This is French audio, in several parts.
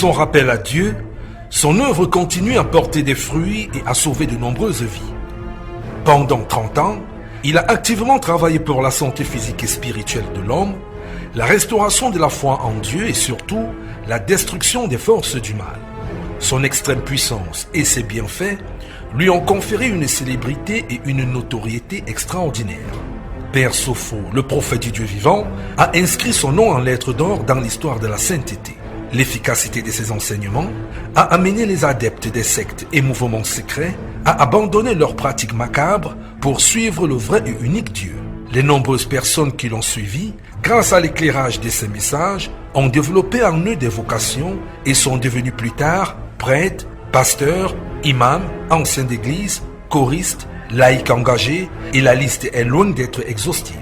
son rappel à Dieu, son œuvre continue à porter des fruits et à sauver de nombreuses vies. Pendant 30 ans, il a activement travaillé pour la santé physique et spirituelle de l'homme, la restauration de la foi en Dieu et surtout la destruction des forces du mal. Son extrême puissance et ses bienfaits lui ont conféré une célébrité et une notoriété extraordinaires. Père Sopho, le prophète du Dieu vivant, a inscrit son nom en lettres d'or dans l'histoire de la sainteté. L'efficacité de ses enseignements a amené les adeptes des sectes et mouvements secrets à abandonner leurs pratiques macabres pour suivre le vrai et unique Dieu. Les nombreuses personnes qui l'ont suivi, grâce à l'éclairage de ses messages, ont développé en eux des vocations et sont devenus plus tard prêtres, pasteurs, imams, anciens d'église, choristes, laïcs engagés, et la liste est loin d'être exhaustive.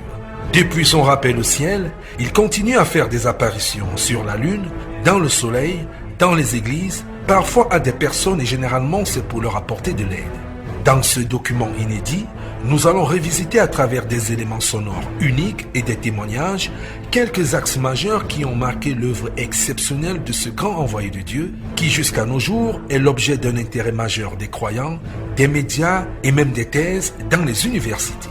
Depuis son rappel au ciel, il continue à faire des apparitions sur la lune, dans le soleil, dans les églises, parfois à des personnes et généralement c'est pour leur apporter de l'aide. Dans ce document inédit, nous allons revisiter à travers des éléments sonores uniques et des témoignages quelques axes majeurs qui ont marqué l'œuvre exceptionnelle de ce grand envoyé de Dieu qui jusqu'à nos jours est l'objet d'un intérêt majeur des croyants, des médias et même des thèses dans les universités.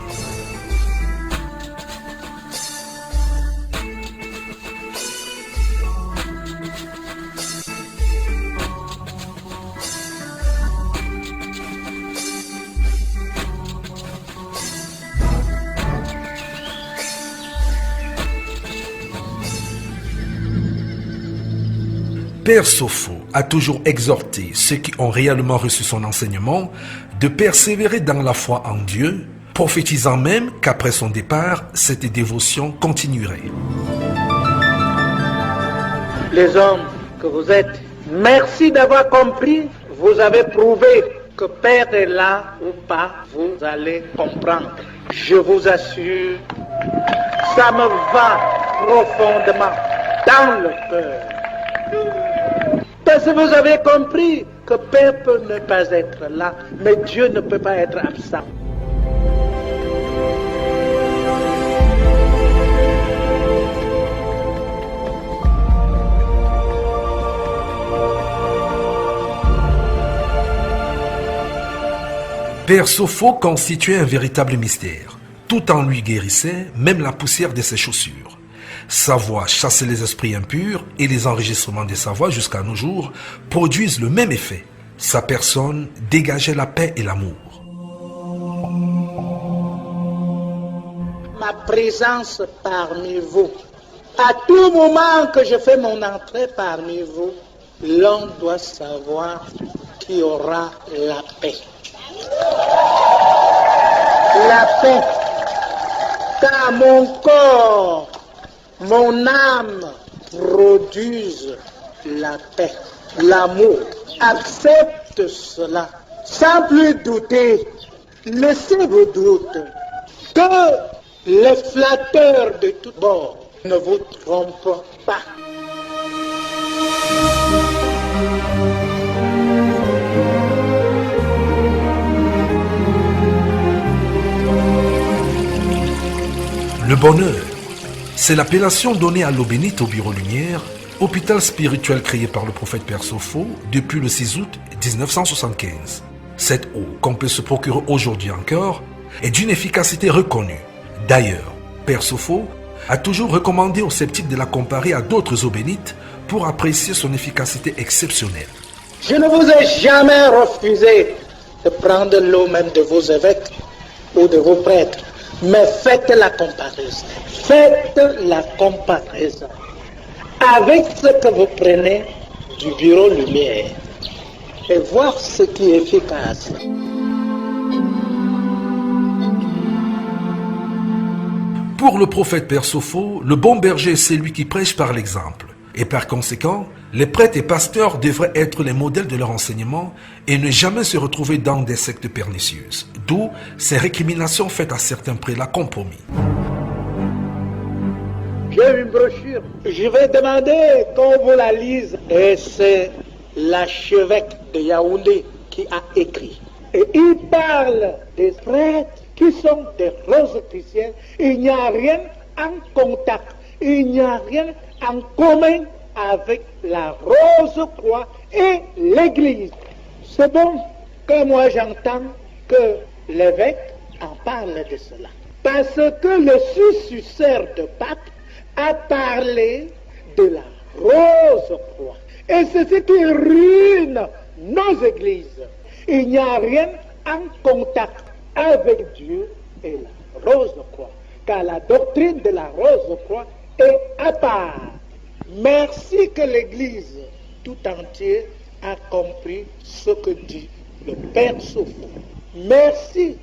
Père Sopho a toujours exhorté ceux qui ont réellement reçu son enseignement de persévérer dans la foi en Dieu, prophétisant même qu'après son départ, cette dévotion continuerait. Les hommes que vous êtes, merci d'avoir compris, vous avez prouvé que Père est là ou pas, vous allez comprendre. Je vous assure, ça me va profondément dans le cœur. Parce que vous avez compris que Père peut ne pas être là, mais Dieu ne peut pas être absent. Père Sopho constituait un véritable mystère. Tout en lui guérissait, même la poussière de ses chaussures. Sa voix chassait les esprits impurs et les enregistrements de sa voix jusqu'à nos jours produisent le même effet. Sa personne dégageait la paix et l'amour. Ma présence parmi vous, à tout moment que je fais mon entrée parmi vous, l'on doit savoir qu'il y aura la paix. La paix, car mon corps, mon âme produisent la paix, l'amour. Accepte cela sans plus douter. Laissez vos doutes. Que les flatteurs de tous bords ne vous trompent pas. Le bonheur, c'est l'appellation donnée à l'eau bénite au Bureau Lumière, hôpital spirituel créé par le prophète Père Sopho depuis le 6 août 1975. Cette eau, qu'on peut se procurer aujourd'hui encore, est d'une efficacité reconnue. D'ailleurs, Père Sopho a toujours recommandé aux sceptiques de la comparer à d'autres eaux bénites pour apprécier son efficacité exceptionnelle. Je ne vous ai jamais refusé de prendre l'eau même de vos évêques ou de vos prêtres. Mais faites la comparaison. Faites la comparaison avec ce que vous prenez du Bureau Lumière et voir ce qui est efficace. Pour le prophète Père Sopho, le bon berger, c'est lui qui prêche par l'exemple. Et par conséquent, les prêtres et pasteurs devraient être les modèles de leur enseignement et ne jamais se retrouver dans des sectes pernicieuses. D'où ces récriminations faites à certains prélats compromis. J'ai une brochure. Je vais demander qu'on vous la lise. Et c'est l'archevêque de Yaoundé qui a écrit. Et il parle des prêtres qui sont des rosicruciens. Il n'y a rien en contact. Il n'y a rien en commun avec la Rose-Croix et l'Église. C'est bon que moi j'entends que l'évêque en parle de cela. Parce que le successeur de pape a parlé de la Rose-Croix. Et c'est ce qui ruine nos églises. Il n'y a rien en contact avec Dieu et la Rose-Croix. Car la doctrine de la Rose-Croix est à part. Merci que l'Église tout entière a compris ce que dit le Père Sophie. Merci.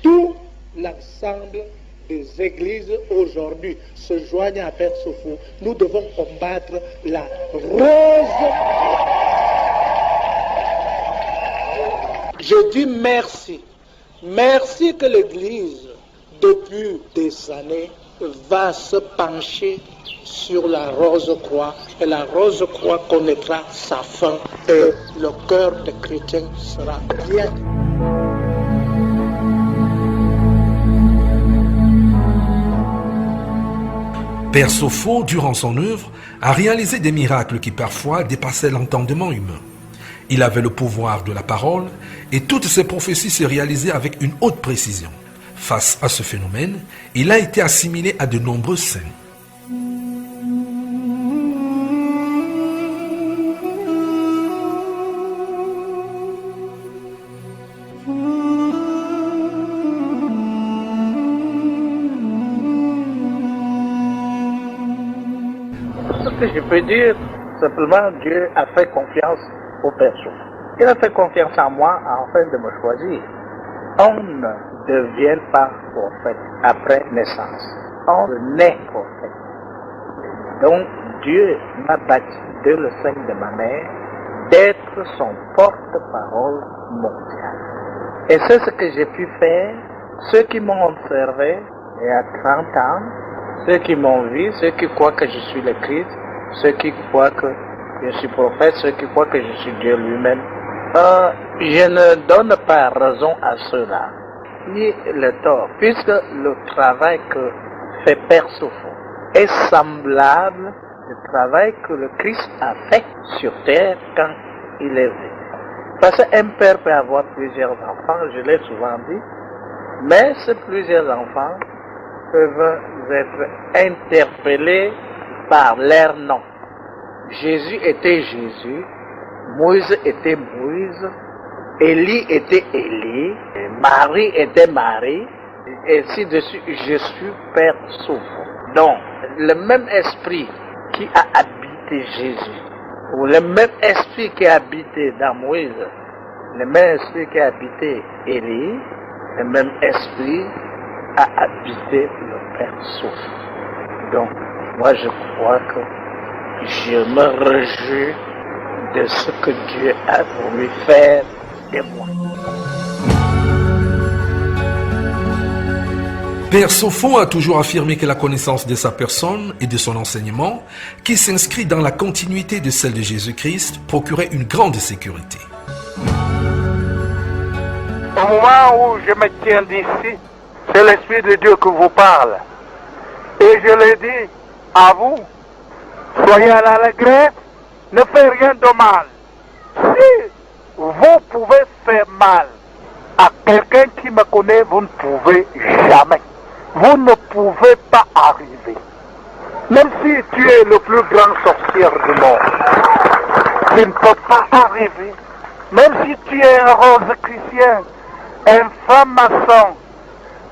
Tout l'ensemble des églises aujourd'hui se joignent à Père Sophie. Nous devons combattre la Rose. Je dis merci. Merci que l'Église, depuis des années, va se pencher sur la Rose-Croix et la Rose-Croix connaîtra sa fin et le cœur des chrétiens sera bien. Père Sophie, durant son œuvre, a réalisé des miracles qui parfois dépassaient l'entendement humain. Il avait le pouvoir de la parole et toutes ses prophéties se réalisaient avec une haute précision. Face à ce phénomène, il a été assimilé à de nombreux saints. Ce que je peux dire, simplement, Dieu a fait confiance au Père Sophie. Il a fait confiance en moi afin de me choisir. On ne devient pas prophète après naissance. On naît prophète. Donc, Dieu m'a bâti dès le sein de ma mère d'être son porte-parole mondial. Et c'est ce que j'ai pu faire. Ceux qui m'ont observé, il y a 30 ans, ceux qui m'ont vu, ceux qui croient que je suis le Christ, ceux qui croient que je suis prophète, ceux qui croient que je suis Dieu lui-même, je ne donne pas raison à ceux-là, ni le tort, puisque le travail que fait Père Sophie est semblable au travail que le Christ a fait sur terre quand il est venu. Parce qu'un père peut avoir plusieurs enfants, je l'ai souvent dit, mais ces plusieurs enfants peuvent être interpellés par leur nom. Jésus était Jésus, Moïse était Moïse, Élie était Élie, Marie était Marie, et ainsi de suite. Je suis Père Sophie. Donc, le même esprit qui a habité Jésus, ou le même esprit qui a habité dans Moïse, le même esprit qui a habité Élie, le même esprit a habité le Père Sophie. Donc, moi je crois que je me réjouis de ce que Dieu a voulu faire de moi. Père Sophie a toujours affirmé que la connaissance de sa personne et de son enseignement, qui s'inscrit dans la continuité de celle de Jésus-Christ, procurait une grande sécurité. Au moment où je me tiens d'ici, c'est l'Esprit de Dieu qui vous parle. Et je le dis à vous, soyez à l'allégresse, ne faites rien de mal. Si vous pouvez faire mal à quelqu'un qui me connaît, vous ne pouvez jamais. Vous ne pouvez pas arriver. Même si tu es le plus grand sorcier du monde, tu ne peux pas arriver. Même si tu es un rose chrétien, un franc-maçon,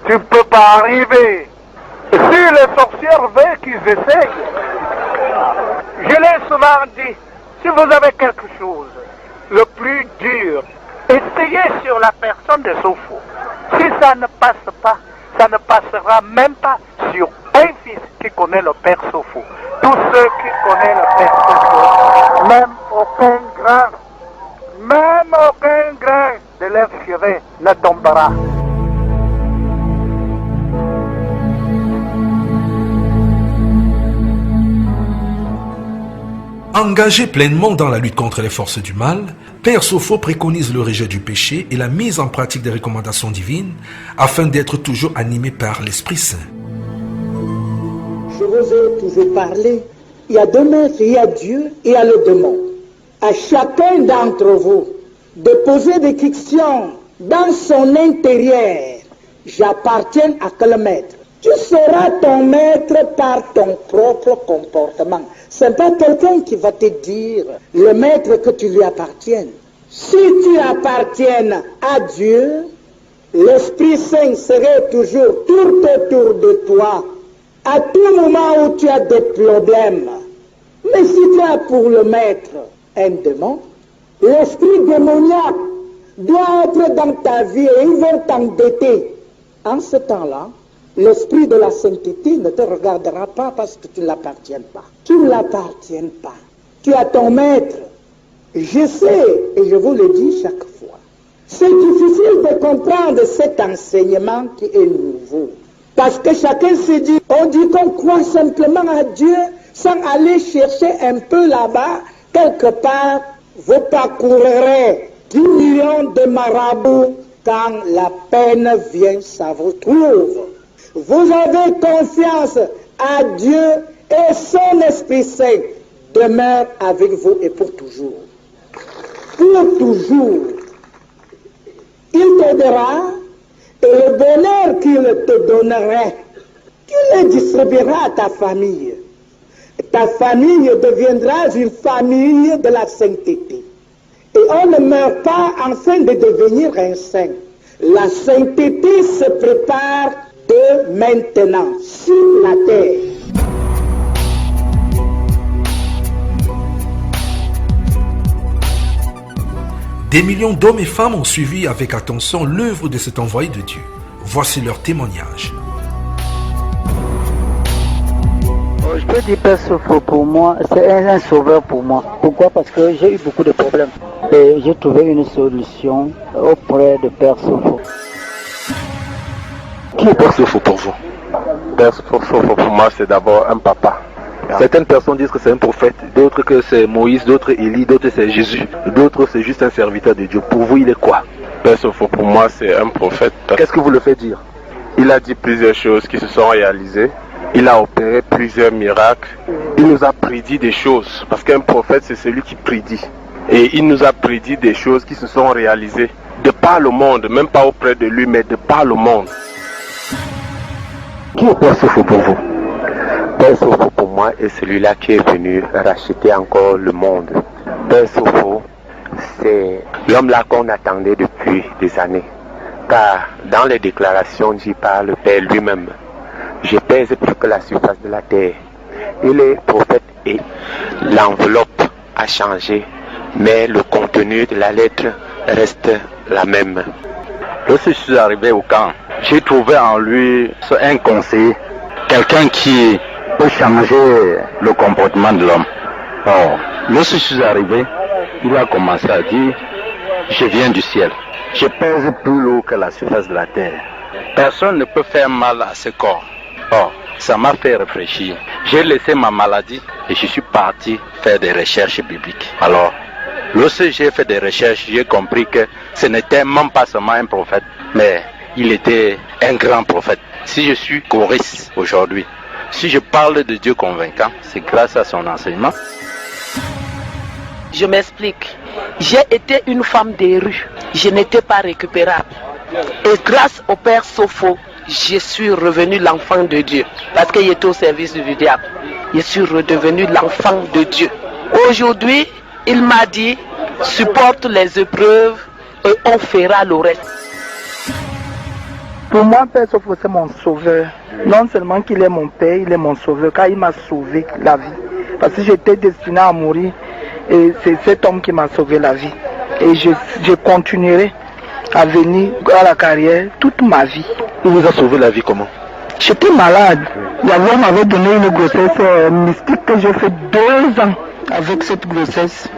tu ne peux pas arriver. Si les sorciers veulent qu'ils essayent, je l'ai souvent dit, si vous avez quelque chose, le plus dur, essayez sur la personne de Sophie. Si ça ne passe pas, ça ne passera même pas sur un fils qui connaît le Père Sophie. Tous ceux qui connaissent le Père Sophie, même aucun grain de leurs cheveux ne tombera. Engagé pleinement dans la lutte contre les forces du mal, Père Sophie préconise le rejet du péché et la mise en pratique des recommandations divines afin d'être toujours animé par l'Esprit Saint. Je vous ai toujours parlé Il y a deux maîtres, il y a Dieu et il y a le démon. À chacun d'entre vous de poser des questions dans son intérieur. J'appartiens à quel maître? Tu seras ton maître par ton propre comportement. Ce n'est pas quelqu'un qui va te dire le maître que tu lui appartiennes. Si tu appartiens à Dieu, l'Esprit Saint serait toujours tout autour de toi. À tout moment où tu as des problèmes. Mais si tu as pour le maître un démon, l'esprit démoniaque doit être dans ta vie et ils vont t'endetter. En ce temps-là, l'esprit de la sainteté ne te regardera pas parce que tu ne l'appartiens pas. Tu ne l'appartiens pas. Tu as ton maître. Je sais, et je vous le dis chaque fois, c'est difficile de comprendre cet enseignement qui est nouveau. Parce que chacun se dit, on dit qu'on croit simplement à Dieu sans aller chercher un peu là-bas, quelque part, vous parcourrez 10 millions de marabouts. Quand la peine vient, ça vous trouve. Vous avez confiance à Dieu et son Esprit Saint demeure avec vous et pour toujours. Pour toujours. Il t'aidera et le bonheur qu'il te donnerait, tu le distribueras à ta famille. Ta famille deviendra une famille de la sainteté. Et on ne meurt pas afin de devenir un saint. La sainteté se prépare de maintenant sur la terre. Des millions d'hommes et femmes ont suivi avec attention l'œuvre de cet envoyé de Dieu. Voici leur témoignage. Je peux dire Père Sopho pour moi, c'est un sauveur pour moi. Pourquoi? Parce que j'ai eu beaucoup de problèmes. Et j'ai trouvé une solution auprès de Père Sopho. Qui est Père Sopho pour vous? Père Sopho pour moi, c'est d'abord un papa. Certaines personnes disent que c'est un prophète, d'autres que c'est Moïse, d'autres Élie, d'autres c'est Jésus, d'autres c'est juste un serviteur de Dieu. Pour vous, il est quoi? Père Sopho pour moi, c'est un prophète. Qu'est-ce que vous le faites dire? Il a dit plusieurs choses qui se sont réalisées. Il a opéré plusieurs miracles. Il nous a prédit des choses. Parce qu'un prophète, c'est celui qui prédit. Et il nous a prédit des choses qui se sont réalisées de par le monde, même pas auprès de lui, mais de par le monde. Qui est Père Sopho pour vous? Père Sopho pour moi est celui-là qui est venu racheter encore le monde. Père Sopho, c'est l'homme-là qu'on attendait depuis des années. Car dans les déclarations, j'y parle, le Père lui-même. Je pèse plus que la surface de la terre. Il est prophète et l'enveloppe a changé, mais le contenu de la lettre reste la même. Lorsque je suis arrivé au camp, j'ai trouvé en lui un conseiller, quelqu'un qui peut changer le comportement de l'homme. Or, lorsque je suis arrivé, il a commencé à dire, je viens du ciel. Je pèse plus lourd que la surface de la terre. Personne ne peut faire mal à ce corps. Or, ça m'a fait réfléchir. J'ai laissé ma maladie et je suis parti faire des recherches bibliques. Alors, lorsque j'ai fait des recherches, j'ai compris que ce n'était même pas seulement un prophète, mais il était un grand prophète. Si je suis choriste aujourd'hui, si je parle de Dieu convaincant, c'est grâce à son enseignement. Je m'explique. J'ai été une femme des rues. Je n'étais pas récupérable. Et grâce au Père Sopho, je suis revenu l'enfant de Dieu. Parce qu'il était au service du diable. Je suis redevenu l'enfant de Dieu. Aujourd'hui, il m'a dit, supporte les épreuves et on fera le reste. Pour moi, Père Sopho, c'est mon sauveur. Non seulement qu'il est mon père, il est mon sauveur, car il m'a sauvé la vie. Parce que j'étais destiné à mourir. Et c'est cet homme qui m'a sauvé la vie. Et je continuerai à venir à la carrière toute ma vie. Il vous a sauvé la vie comment? J'étais malade. Yahweh m'avait donné une grossesse mystique que j'ai fait 2 ans avec cette grossesse.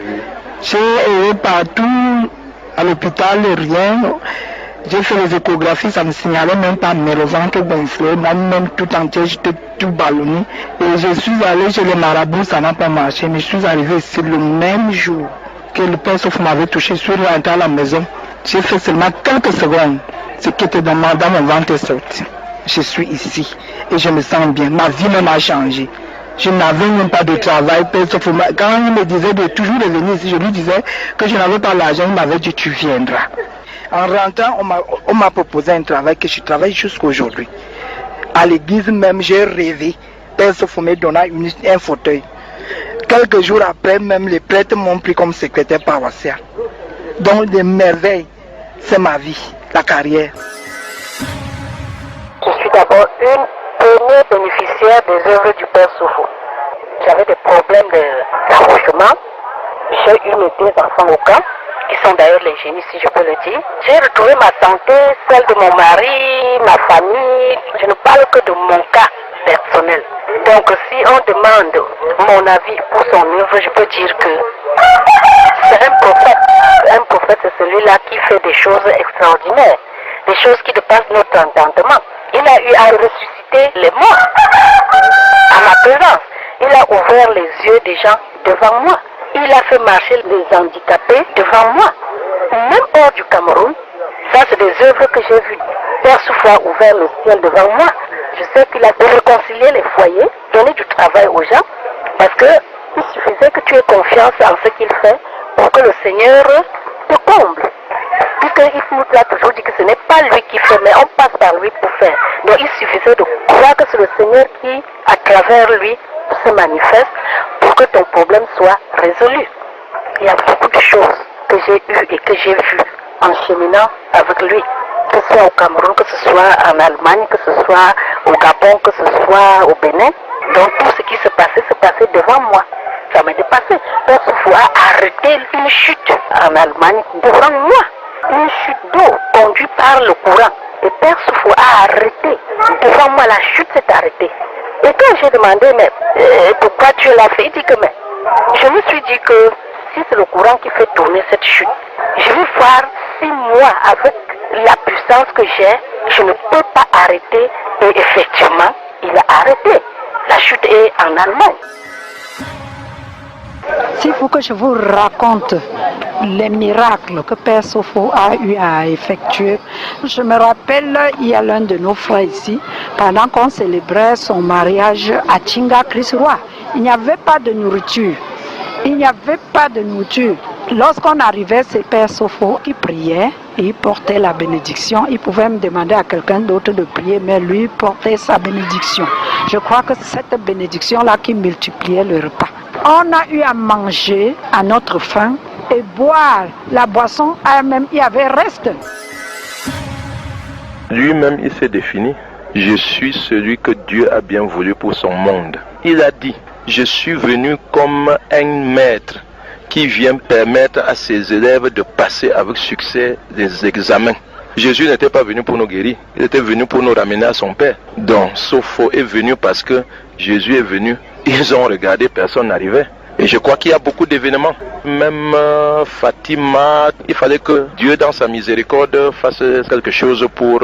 J'ai été partout à l'hôpital, rien. J'ai fait les échographies, ça ne signalait même pas, mais le ventre gonflé, moi-même tout entier, j'étais tout ballonné. Et je suis allé chez les marabouts, ça n'a pas marché, mais je suis arrivé ici le même jour que le Père Sopho m'avait touché. Je suis rentré à la maison, j'ai fait seulement quelques secondes. Ce qui était dans mon ventre est sorti. Je suis ici et je me sens bien, ma vie même a changé. Je n'avais même pas de travail. Quand il me disait de toujours revenir ici, je lui disais que je n'avais pas l'argent. Il m'avait dit tu viendras. En rentrant, on m'a proposé un travail que je travaille jusqu'à aujourd'hui. À l'église même, j'ai rêvé. Père Sofo me donna un fauteuil. Quelques jours après, même les prêtres m'ont pris comme secrétaire paroissial. Donc des merveilles, c'est ma vie, la carrière. Je suis d'abord une première bénéficiaire des œuvres du Père Sofo. J'avais des problèmes d'accouchement. J'ai eu mes 2 enfants au camp, qui sont d'ailleurs les génies si je peux le dire. J'ai retrouvé ma santé, celle de mon mari, ma famille. Je ne parle que de mon cas personnel. Donc si on demande mon avis pour son œuvre, je peux dire que c'est un prophète. Un prophète, c'est celui-là qui fait des choses extraordinaires, des choses qui dépassent notre entendement. Il a eu à ressusciter les morts à ma présence. Il a ouvert les yeux des gens devant moi. Il a fait marcher les handicapés devant moi. Même hors du Cameroun, ça c'est des œuvres que j'ai vues. Père Sofo a ouvert le ciel devant moi. Je sais qu'il a réconcilié les foyers, donné du travail aux gens, parce que il suffisait que tu aies confiance en ce qu'il fait pour que le Seigneur te comble. Puisqu'il nous a toujours dit que ce n'est pas lui qui fait, mais on passe par lui pour faire. Donc il suffisait de croire que c'est le Seigneur qui, à travers lui, se manifeste pour que ton problème soit résolu. Il y a beaucoup de choses que j'ai eues et que j'ai vues en cheminant avec lui. Que ce soit au Cameroun, que ce soit en Allemagne, que ce soit au Gabon, que ce soit au Bénin. Donc tout ce qui se passait devant moi. Ça m'a dépassé. Père Sofo a arrêté une chute en Allemagne devant moi. Une chute d'eau conduite par le courant. Et Père Sofo a arrêté. Devant moi, la chute s'est arrêtée. Et quand j'ai demandé, mais pourquoi tu l'as fait, il dit que, mais je me suis dit que si c'est le courant qui fait tourner cette chute, je vais voir si moi, avec la puissance que j'ai, je ne peux pas arrêter. Et effectivement, il a arrêté. La chute est en Allemagne. S'il faut que je vous raconte les miracles que Père Sofo a eu à effectuer, je me rappelle, il y a l'un de nos frères ici, pendant qu'on célébrait son mariage à Chinga Christ-Roi, il n'y avait pas de nourriture. Il n'y avait pas de nourriture. Lorsqu'on arrivait, c'est Père Sofo qui priait et il portait la bénédiction. Il pouvait me demander à quelqu'un d'autre de prier, mais lui portait sa bénédiction. Je crois que c'est cette bénédiction-là qui multipliait le repas. On a eu à manger à notre faim et boire la boisson, même il y avait reste. Lui-même, il s'est défini. Je suis celui que Dieu a bien voulu pour son monde. Il a dit, je suis venu comme un maître qui vient permettre à ses élèves de passer avec succès des examens. Jésus n'était pas venu pour nous guérir, il était venu pour nous ramener à son Père. Donc Sofo est venu parce que Jésus est venu. Ils ont regardé, personne n'arrivait. Et je crois qu'il y a beaucoup d'événements. Même Fatima, il fallait que Dieu dans sa miséricorde fasse quelque chose pour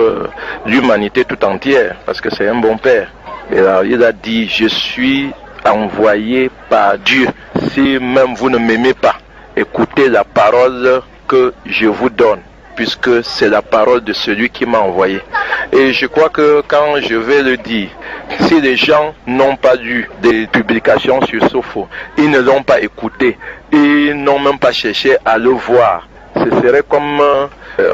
l'humanité tout entière, parce que c'est un bon Père. Et alors, il a dit, je suis envoyé par Dieu. Si même vous ne m'aimez pas, écoutez la parole que je vous donne, puisque c'est la parole de celui qui m'a envoyé. Et je crois que quand je vais le dire, si les gens n'ont pas lu des publications sur Sofo, ils ne l'ont pas écouté, ils n'ont même pas cherché à le voir. Ce serait comme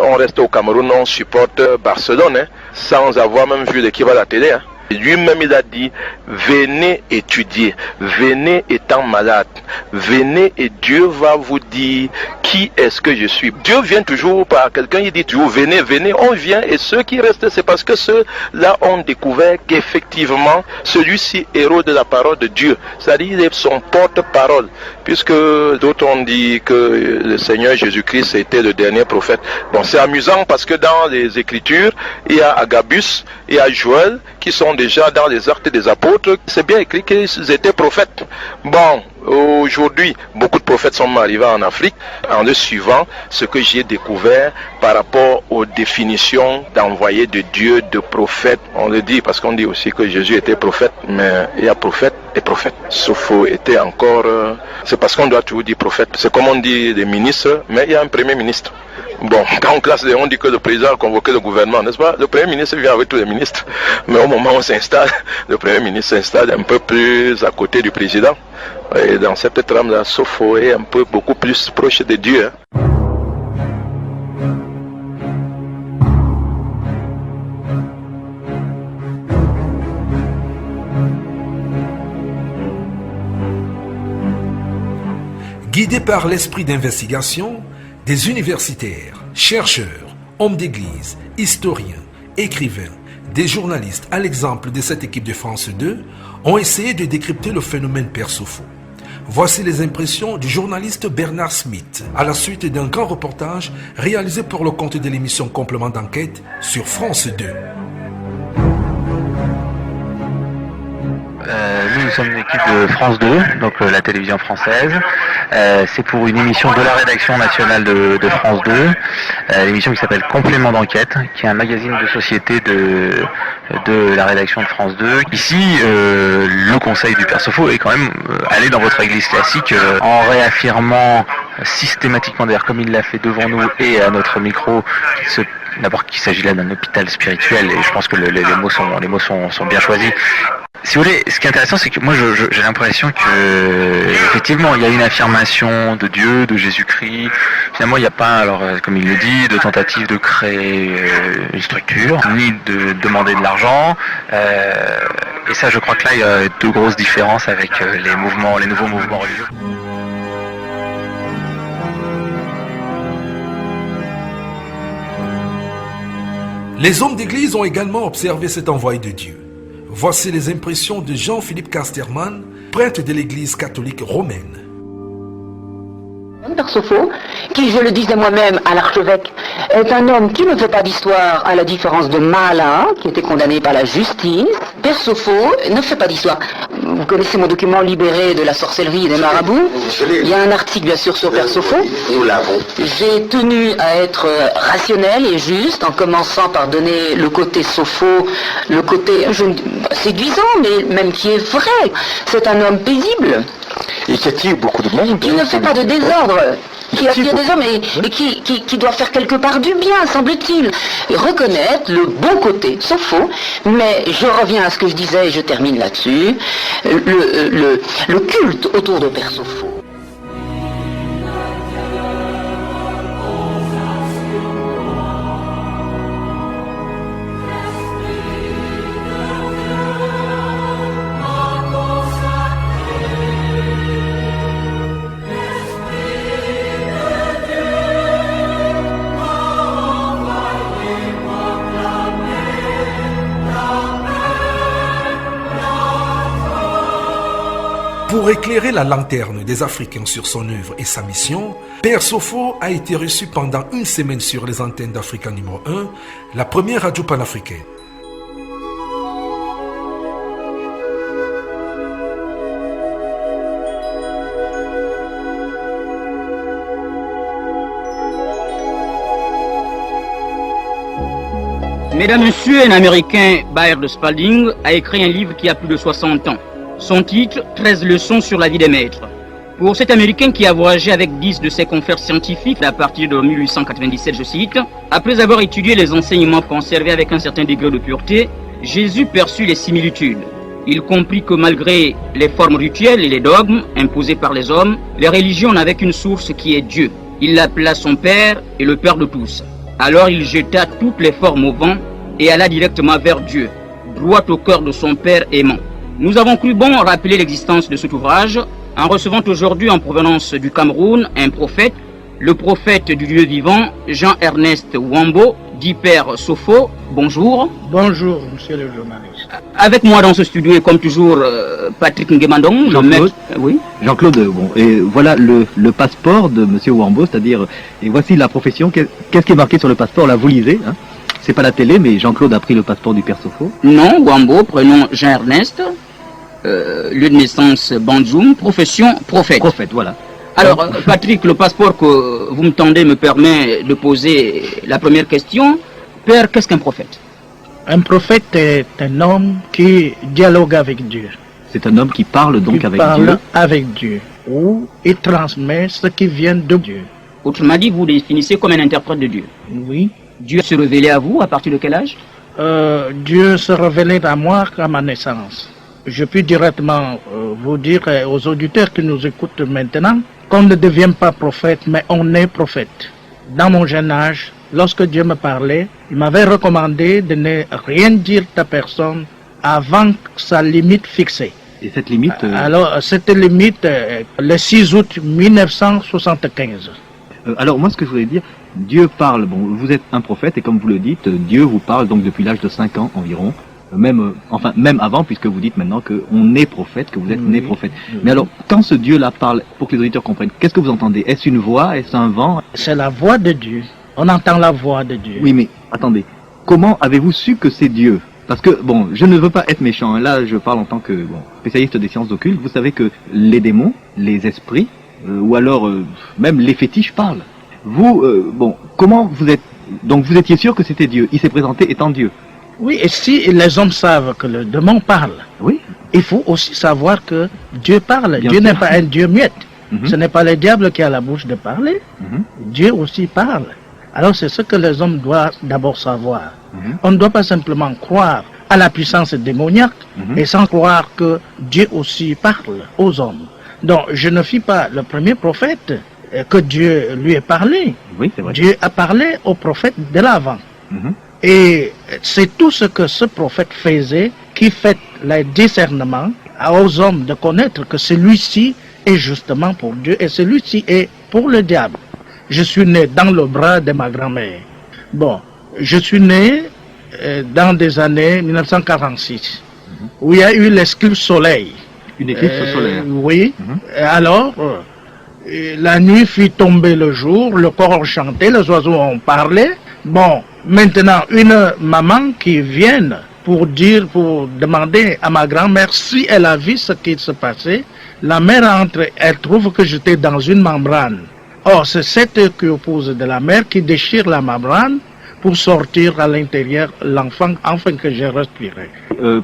on reste au Cameroun, on supporte Barcelone, sans avoir même vu l'équipe à la télé. Lui-même il a dit, venez étudier, venez étant malade, venez et Dieu va vous dire qui est-ce que je suis. Dieu vient toujours par quelqu'un, il dit toujours venez, venez, on vient et ceux qui restent c'est parce que ceux-là ont découvert qu'effectivement celui-ci est héros de la parole de Dieu, c'est-à-dire il est son porte-parole, puisque d'autres ont dit que le Seigneur Jésus-Christ était le dernier prophète. Bon, c'est amusant parce que dans les Écritures, il y a Agabus, il y a Joël qui sont déjà dans les actes des apôtres, c'est bien écrit qu'ils étaient prophètes. Bon, aujourd'hui, beaucoup de prophètes sont arrivés en Afrique en le suivant ce que j'ai découvert par rapport aux définitions d'envoyé de Dieu, de prophète. On le dit parce qu'on dit aussi que Jésus était prophète, mais il y a prophète et prophète. Sofo était encore... c'est parce qu'on doit toujours dire prophète. C'est comme on dit des ministres, mais il y a un premier ministre. Bon, quand on classe, on dit que le président a convoqué le gouvernement, n'est-ce pas? Le Premier ministre vient avec tous les ministres. Mais au moment où on s'installe, le Premier ministre s'installe un peu plus à côté du président. Et dans cette trame-là, Sopho est un peu beaucoup plus proche de Dieu. Hein. Guidés par l'esprit d'investigation, des universitaires, chercheurs, hommes d'église, historiens, écrivains, des journalistes, à l'exemple de cette équipe de France 2, ont essayé de décrypter le phénomène Père Sopho. Voici les impressions du journaliste Bernard Smith à la suite d'un grand reportage réalisé pour le compte de l'émission Complément d'enquête sur France 2. Nous sommes une équipe de France 2, donc la télévision française. C'est pour une émission de la rédaction nationale de France 2, l'émission qui s'appelle Complément d'enquête, qui est un magazine de société de la rédaction de France 2. Ici, le conseil du Père Sopho est quand même allé dans votre église classique en réaffirmant systématiquement, d'ailleurs comme il l'a fait devant nous et à notre micro, d'abord qu'il s'agit là d'un hôpital spirituel, et je pense que les mots sont bien choisis. Si vous voulez, ce qui est intéressant, c'est que moi j'ai l'impression que effectivement il y a une affirmation de Dieu, de Jésus-Christ. Finalement, il n'y a pas, alors comme il le dit, de tentative de créer une structure, ni de demander de l'argent. Et ça, je crois que là, il y a de grosses différences avec les nouveaux mouvements religieux. Les hommes d'église ont également observé cet envoi de Dieu. Voici les impressions de Jean-Philippe Casterman, prêtre de l'église catholique romaine. Père Sopho, qui, je le disais moi-même à l'archevêque, est un homme qui ne fait pas d'histoire, à la différence de Mala, qui était condamné par la justice. Père Sopho ne fait pas d'histoire. Vous connaissez mon document libéré de la sorcellerie et des marabouts. Il y a un article, bien sûr, sur Père Sopho. Nous l'avons. J'ai tenu à être rationnel et juste, en commençant par donner le côté Sopho, le côté séduisant, mais même qui est vrai. C'est un homme paisible. Et qui attire beaucoup de monde. Qui ne fait pas de désordre. Qui attire des hommes et qui doit faire quelque part du bien, semble-t-il. Et reconnaître le bon côté, sauf faux. Mais je reviens à ce que je disais et je termine là-dessus. Le culte autour de Père Sopho. Pour éclairer la lanterne des Africains sur son œuvre et sa mission, Père Sopho a été reçu pendant une semaine sur les antennes d'Africa numéro 1, la première radio panafricaine. Mesdames, Messieurs, un Américain, Bayard Spalding, a écrit un livre qui a plus de 60 ans. Son titre, 13 leçons sur la vie des maîtres. Pour cet Américain qui a voyagé avec 10 de ses confrères scientifiques à partir de 1897, je cite, « Après avoir étudié les enseignements conservés avec un certain degré de pureté, Jésus perçut les similitudes. Il comprit que malgré les formes rituelles et les dogmes imposés par les hommes, les religions n'avaient qu'une source qui est Dieu. Il l'appela son Père et le Père de tous. Alors il jeta toutes les formes au vent et alla directement vers Dieu, droit au cœur de son Père aimant. » Nous avons cru bon rappeler l'existence de cet ouvrage en recevant aujourd'hui en provenance du Cameroun un prophète, le prophète du Dieu vivant, Jean-Ernest Wambo, dit Père Sopho. Bonjour. Bonjour, monsieur le journaliste. Avec moi dans ce studio est comme toujours Patrick Nguemandong, le maître. Oui. Jean-Claude, bon, et voilà le passeport de monsieur Wambo, c'est-à-dire, et voici la profession. Qu'est-ce qui est marqué sur le passeport? Là, vous lisez, hein? C'est pas la télé, mais Jean-Claude a pris le passeport du Père Sopho. Non, Wambo, prénom Jean-Ernest. Lieu de naissance Banzoum, profession prophète. Prophète, voilà. Alors, Patrick, le passeport que vous me tendez me permet de poser la première question. Père, qu'est-ce qu'un prophète? Un prophète est un homme qui dialogue avec Dieu. C'est un homme qui parle donc avec Dieu. Avec Dieu, ou il transmet ce qui vient de Dieu. Autrement dit, vous définissez comme un interprète de Dieu. Oui. Dieu se révélait à vous à partir de quel âge? Dieu se révélait à moi à ma naissance. Je puis directement vous dire aux auditeurs qui nous écoutent maintenant qu'on ne devient pas prophète, mais on est prophète. Dans mon jeune âge, lorsque Dieu me parlait, il m'avait recommandé de ne rien dire à personne avant sa limite fixée. Et cette limite Alors, cette limite, le 6 août 1975. Alors moi, ce que je voulais dire, Dieu parle, bon, vous êtes un prophète et comme vous le dites, Dieu vous parle donc depuis l'âge de 5 ans environ, même avant, puisque vous dites maintenant qu'on est prophète, que vous êtes né prophète. Mais alors, quand ce Dieu-là parle, pour que les auditeurs comprennent, qu'est-ce que vous entendez? Est-ce une voix? Est-ce un vent? C'est la voix de Dieu. On entend la voix de Dieu. Oui, mais attendez, comment avez-vous su que c'est Dieu? Parce que, bon, je ne veux pas être méchant, hein. Là je parle en tant que spécialiste des sciences occultes. Vous savez que les démons, les esprits, ou alors même les fétiches parlent. Vous, comment vous êtes... Donc vous étiez sûr que c'était Dieu, il s'est présenté étant Dieu. Oui, et si les hommes savent que le démon parle, oui, il faut aussi savoir que Dieu parle. Dieu n'est pas un Dieu muette. Ce n'est pas le diable qui a la bouche de parler. Dieu aussi parle. Alors c'est ce que les hommes doivent d'abord savoir. On ne doit pas simplement croire à la puissance démoniaque et sans croire que Dieu aussi parle aux hommes. Donc je ne fis pas le premier prophète que Dieu lui ait parlé. Oui, c'est vrai. Dieu a parlé au prophète de l'avant. Et c'est tout ce que ce prophète faisait qui fait le discernement aux hommes de connaître que celui-ci est justement pour Dieu et celui-ci est pour le diable. Je suis né dans le bras de ma grand-mère. Bon, je suis né dans des années 1946, où il y a eu l'éclipse soleil. Une éclipse solaire. Oui. Alors, la nuit fit tomber le jour, le corps chantait, les oiseaux ont parlé. Bon, maintenant, une maman qui vient pour demander à ma grand-mère si elle a vu ce qui se passait, la mère entre, elle trouve que j'étais dans une membrane. Or, c'est cette œuf qui oppose de la mère qui déchire la membrane pour sortir à l'intérieur l'enfant, enfin que j'ai respiré.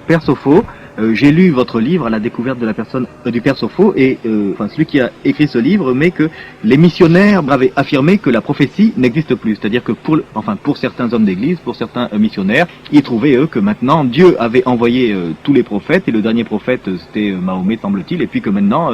Père Sopho, j'ai lu votre livre à la découverte de la personne du Père Sopho et celui qui a écrit ce livre, mais que les missionnaires avaient affirmé que la prophétie n'existe plus. C'est-à-dire que pour certains hommes d'église, pour certains missionnaires, ils trouvaient eux que maintenant Dieu avait envoyé tous les prophètes et le dernier prophète c'était Mahomet semble-t-il, et puis que maintenant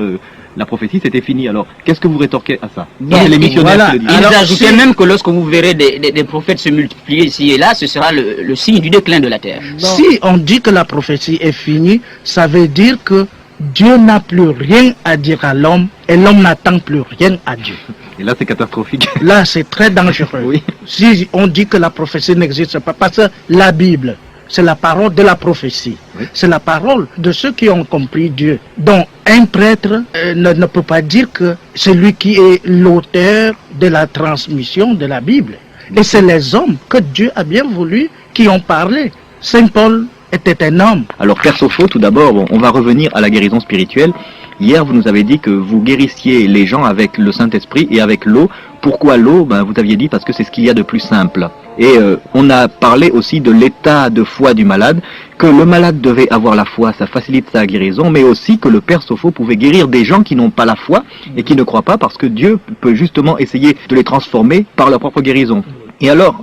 la prophétie c'était fini. Alors qu'est-ce que vous rétorquez à ça? Les missionnaires ils ajoutaient même que lorsque vous verrez des prophètes se multiplier ici et là, ce sera le signe du déclin de la terre. Si on dit que la prophétie est finie, ça veut dire que Dieu n'a plus rien à dire à l'homme et l'homme n'attend plus rien à Dieu. Et là c'est catastrophique. Là c'est très dangereux. Oui. Si on dit que la prophétie n'existe pas, parce que la Bible, c'est la parole de la prophétie. Oui. C'est la parole de ceux qui ont compris Dieu. Donc un prêtre ne peut pas dire que c'est lui qui est l'auteur de la transmission de la Bible. Et c'est les hommes que Dieu a bien voulu qui ont parlé. Saint Paul était un homme. Alors Père Sopho, tout d'abord, on va revenir à la guérison spirituelle. Hier, vous nous avez dit que vous guérissiez les gens avec le Saint-Esprit et avec l'eau. Pourquoi l'eau? Vous aviez dit parce que c'est ce qu'il y a de plus simple. Et on a parlé aussi de l'état de foi du malade, que le malade devait avoir la foi, ça facilite sa guérison, mais aussi que le Père Sopho pouvait guérir des gens qui n'ont pas la foi et qui ne croient pas, parce que Dieu peut justement essayer de les transformer par leur propre guérison. Et alors,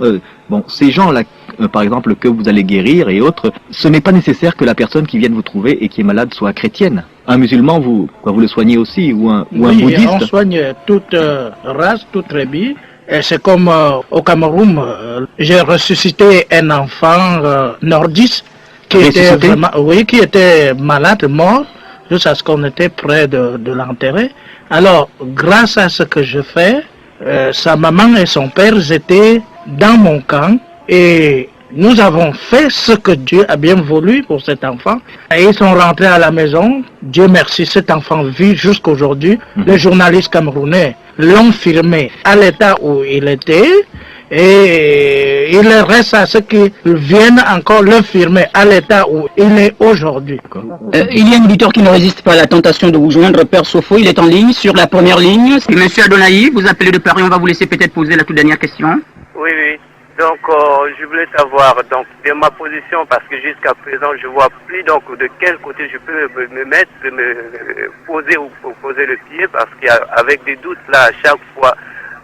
ces gens-là, par exemple, que vous allez guérir et autres, ce n'est pas nécessaire que la personne qui vienne vous trouver et qui est malade soit chrétienne. Un musulman, vous le soignez aussi, ou un bouddhiste. On soigne toute race, toute tribu. Et c'est comme au Cameroun, j'ai ressuscité un enfant nordiste qui était malade, mort, jusqu'à ce qu'on était près de l'enterrer. Alors, grâce à ce que je fais, sa maman et son père étaient dans mon camp et nous avons fait ce que Dieu a bien voulu pour cet enfant. Et ils sont rentrés à la maison. Dieu merci, cet enfant vit jusqu'aujourd'hui. Les journalistes camerounais l'ont filmé à l'état où il était. Et il reste à ceux qui viennent encore le filmer à l'état où il est aujourd'hui. Il y a un auditeur qui ne résiste pas à la tentation de vous joindre, Père Sopho. Il est en ligne, sur la première ligne. Monsieur Adonaï, vous appelez de Paris. On va vous laisser peut-être poser la toute dernière question. Oui. Donc, je voulais savoir, de ma position, parce que jusqu'à présent, je vois plus, de quel côté je peux me mettre, me poser ou poser le pied, parce qu'avec des doutes, là, à chaque fois,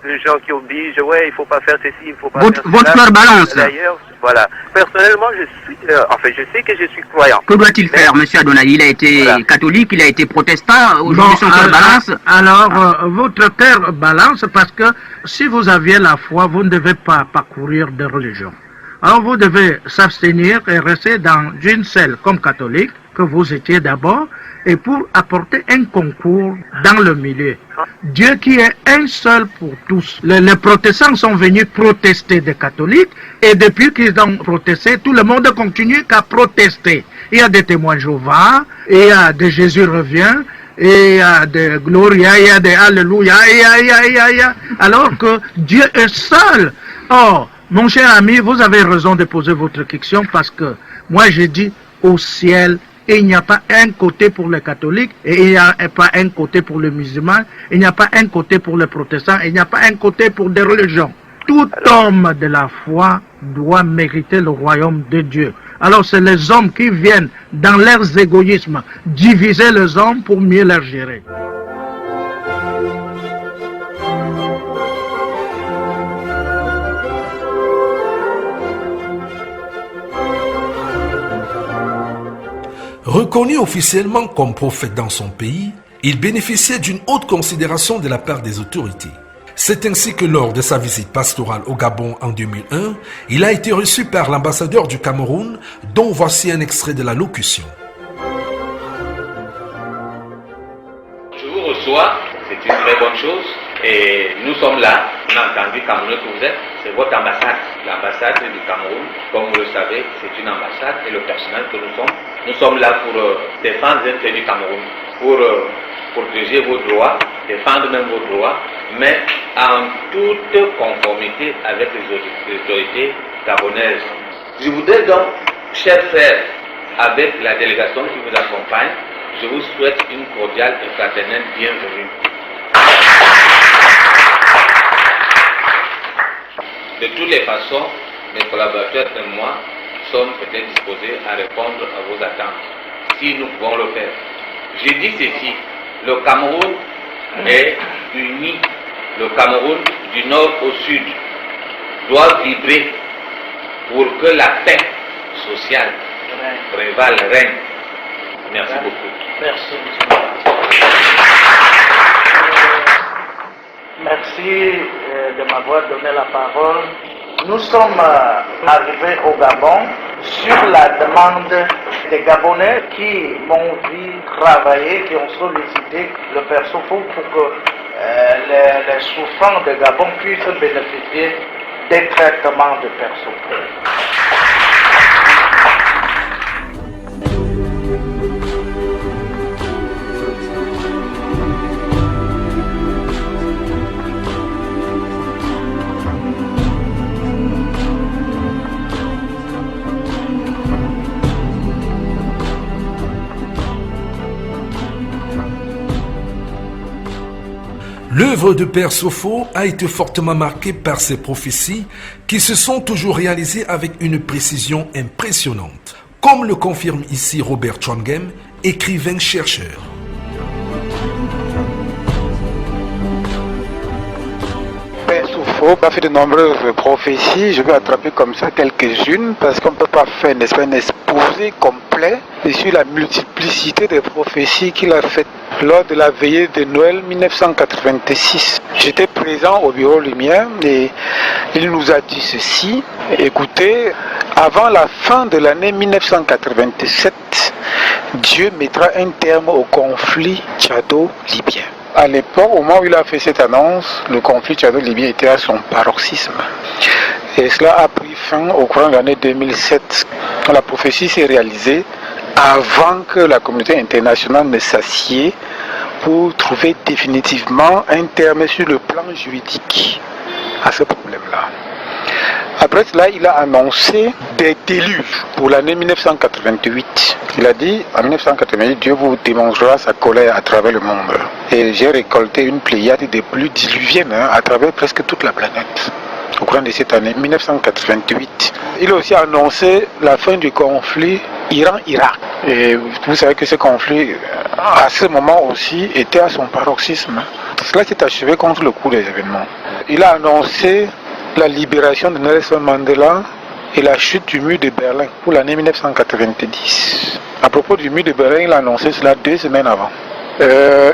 de gens qui obligent, ouais, il faut pas faire ceci, il faut pas Votre faire cela. cœur balance. D'ailleurs, voilà. Personnellement, je sais que je suis croyant. Que doit-il faire, monsieur Adonai? Il a été catholique, il a été protestant, aujourd'hui son cœur balance. Alors, votre cœur balance parce que si vous aviez la foi, vous ne devez pas parcourir de religion. Alors, vous devez s'abstenir et rester dans une seule comme catholique que vous étiez d'abord et pour apporter un concours dans le milieu. Dieu qui est un seul pour tous. Les protestants sont venus protester des catholiques et depuis qu'ils ont protesté, tout le monde continue qu'à protester. Il y a des témoins Jéhovah, il y a des Jésus revient, et il y a des Gloria, il y a des Alléluia, alors que Dieu est seul. Or, mon cher ami, vous avez raison de poser votre question parce que moi j'ai dit au ciel, il n'y a pas un côté pour les catholiques et il n'y a pas un côté pour les musulmans, il n'y a pas un côté pour les protestants, il n'y a pas un côté pour des religions. Tout homme de la foi doit mériter le royaume de Dieu. Alors c'est les hommes qui viennent dans leurs égoïsmes diviser les hommes pour mieux les gérer. Reconnu officiellement comme prophète dans son pays, il bénéficiait d'une haute considération de la part des autorités. C'est ainsi que lors de sa visite pastorale au Gabon en 2001, il a été reçu par l'ambassadeur du Cameroun, dont voici un extrait de la locution. Je vous reçois, c'est une très bonne chose. Et nous sommes là, on a entendu Cameroun que vous êtes, c'est votre ambassade, l'ambassade du Cameroun. Comme vous le savez, c'est une ambassade et le personnel que nous sommes là pour défendre l'intérêt du Cameroun, pour protéger vos droits, défendre même vos droits, mais en toute conformité avec les autorités gabonaises. Je voudrais donc, chers frères, avec la délégation qui vous accompagne, je vous souhaite une cordiale et fraternelle bienvenue. De toutes les façons, mes collaborateurs et moi sommes peut-être disposés à répondre à vos attentes, si nous pouvons le faire. Je dis ceci, le Cameroun est uni, le Cameroun du nord au sud doit vibrer pour que la paix sociale prévale, règne. Merci beaucoup. Merci. Merci de m'avoir donné la parole. Nous sommes arrivés au Gabon sur la demande des Gabonais qui m'ont vu travailler, qui ont sollicité le Père Sofo pour que les souffrants de Gabon puissent bénéficier des traitements de Père Sofo. L'œuvre de Père Sofo a été fortement marquée par ses prophéties qui se sont toujours réalisées avec une précision impressionnante, comme le confirme ici Robert Chwangem, écrivain-chercheur. Père Sofo a fait de nombreuses prophéties, je vais attraper comme ça quelques-unes parce qu'on ne peut pas faire n'est-ce pas, un exposé complet sur la multiplicité des prophéties qu'il a faites. Lors de la veillée de Noël 1986, j'étais présent au bureau Lumière et il nous a dit ceci. Écoutez, avant la fin de l'année 1987, Dieu mettra un terme au conflit tchado-libyen. À l'époque, au moment où il a fait cette annonce, le conflit tchado-libyen était à son paroxysme. Et cela a pris fin au courant de l'année 2007. La prophétie s'est réalisée avant que la communauté internationale ne s'assied pour trouver définitivement un terme sur le plan juridique à ce problème-là. Après cela, il a annoncé des déluges pour l'année 1988. Il a dit, en 1988, Dieu vous démontrera sa colère à travers le monde. Et j'ai récolté une pléiade de pluies diluviennes à travers presque toute la planète. Au cours de cette année 1988, il a aussi annoncé la fin du conflit Iran-Irak. Et vous savez que ce conflit, à ce moment aussi, était à son paroxysme. Cela s'est achevé contre le cours des événements. Il a annoncé la libération de Nelson Mandela et la chute du mur de Berlin pour l'année 1990. À propos du mur de Berlin, il a annoncé cela 2 semaines avant.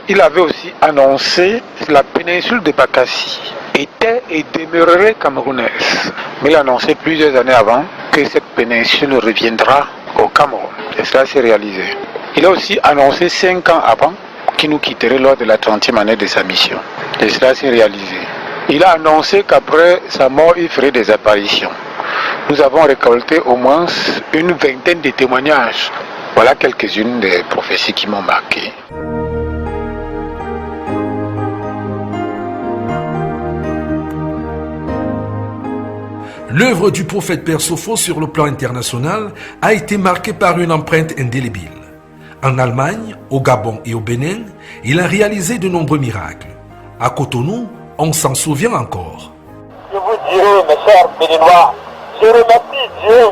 Il avait aussi annoncé que la péninsule de Bakassi était et demeurerait camerounaise. Mais il a annoncé plusieurs années avant que cette péninsule reviendra au Cameroun. Et cela s'est réalisé. Il a aussi annoncé 5 ans avant qu'il nous quitterait lors de la 30e année de sa mission. Et cela s'est réalisé. Il a annoncé qu'après sa mort, il ferait des apparitions. Nous avons récolté au moins une vingtaine de témoignages. Voilà quelques-unes des prophéties qui m'ont marqué. L'œuvre du prophète Père Sopho sur le plan international a été marquée par une empreinte indélébile. En Allemagne, au Gabon et au Bénin, il a réalisé de nombreux miracles. À Cotonou, on s'en souvient encore. Je vous dirai, mes chers Béninois, je remercie Dieu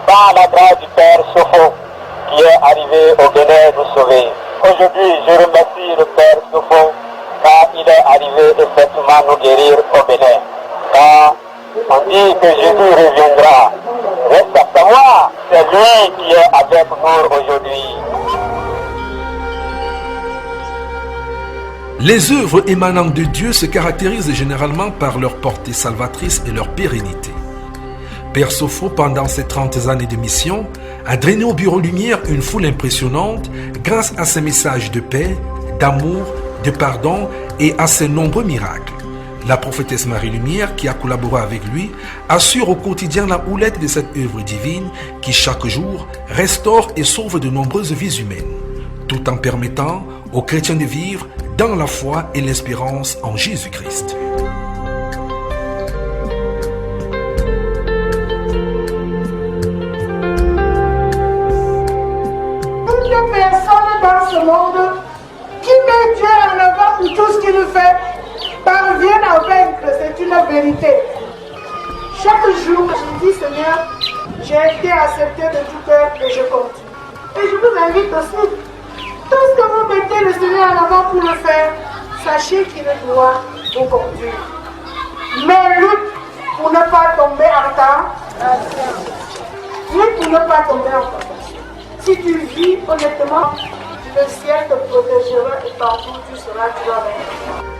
par la grâce du Père Sopho qui est arrivé au Bénin nous sauver. Aujourd'hui, je remercie le Père Sopho car il est arrivé effectivement nous guérir au Bénin. Car on dit que Jésus reviendra. Reste à savoir, c'est lui qui est avec nous aujourd'hui. Les œuvres émanant de Dieu se caractérisent généralement par leur portée salvatrice et leur pérennité. Père Sopho, pendant ses 30 années de mission, a drainé au Bureau Lumière une foule impressionnante grâce à ses messages de paix, d'amour, de pardon et à ses nombreux miracles. La prophétesse Marie Lumière, qui a collaboré avec lui, assure au quotidien la houlette de cette œuvre divine qui, chaque jour, restaure et sauve de nombreuses vies humaines, tout en permettant aux chrétiens de vivre dans la foi et l'espérance en Jésus-Christ. Toute personne dans ce monde qui met Dieu en avant pour tout ce qu'il fait parvient à vaincre, c'est une vérité. Chaque jour, je dis Seigneur, j'ai été accepté de tout cœur et je continue. Et je vous invite aussi, tout ce que vous mettez le Seigneur en avant pour le faire, sachez qu'il doit vous conduire. Mais lutte pour ne pas tomber en temps. Lutte pour ne pas tomber en temps. Si tu vis honnêtement, le ciel te protégera et partout tu seras, tu vas vaincre.